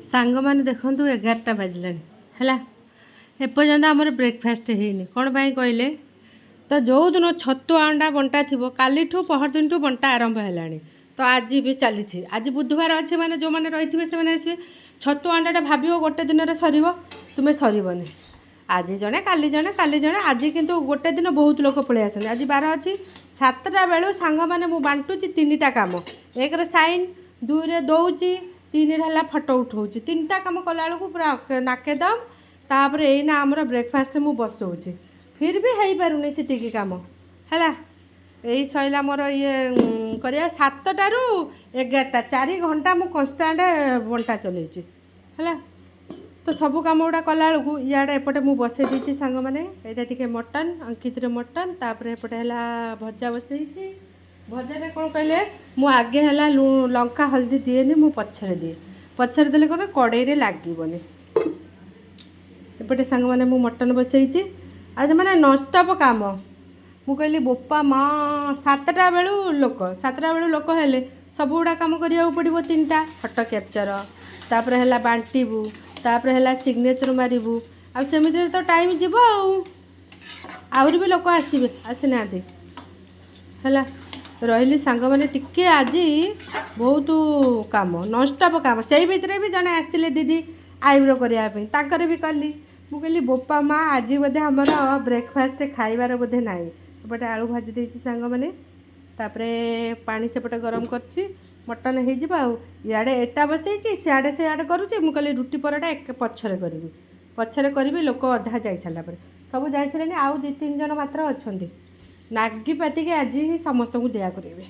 सांगमाने देखंतु 11टा बाजिलानी है एपर्यंत आमर ब्रेकफास्ट होनी कौन पाई कहले तो जो दिन छतु अंडा बंटा थी काली पहर दिन बंटा आरंभ है तो आज भी चली आज बुधवार अच्छे मैंने जो मैंने रही थे से आसवे छतु अंडाटा भाव गोटे दिन सर तुम्हें सरबनी आज जड़े काली जड़े आज किंतु गोटे दिन बहुत लोग पलि आस आज बार अच्छी 7टा बेलू सांग मैंने मुझे बांटुची 3टा काम एक साइन 2 रे दौची 3 है फटो उठाऊँ 3टा काम कला पूरा नाकेदम तापर एना आमर ब्रेकफास्ट मु बसौची फिर भी हो पारुनी से काम है यही सैला मोर ये कर 7टारू 11टा 4 घंटा मु कन्स्टाट बंटा चलैची है तो सबू कम गुड़ा कला इे एपटे मुझे बसई देती सांग मैंने यहाँ टी मटन अंकित मटन तापर एपटे है भजा बसई भजा कौन कहले मु आगे है लंका हल्दी दिएनि मु पछरे दिए पछरे देले कौन कड़े लगनी एपटे सांग मैंने मु मटन बसई आज मैंने ननस्टॉप काम मु कहली बोपा माँ 7टा बेलू लोक हेले सब गुड़ा कम करा पड़ो 3टा फटो कैप्चर तापर है बांटबू तापर है सिग्नेचर मारू आमती तो टाइम जीव आउरी भी लोक आसवे आसीना है रही सांग मैंने टिके आज बहुत काम ननस्टॉप काम से भितर भी जड़े आसते दीदी आईब्रो करने भी कली मु कहली बोपा माँ आज बोधे आमर ब्रेकफास्ट खाइबार बोधे ना एपटे आलू भाजी देती सांग मैंने तापरे पानी सेपटे गरम करछि मटन हो इे एटा बसई सियाड़े सियाड़े करुँची मु कहली रुटी पराटा एक पछरे करी लोक अधा जा सारापर सब जा सारे आउ 2-3 जन मात्र अच्छा नागी पातिके आज ही समस्त को दिया करेंगे।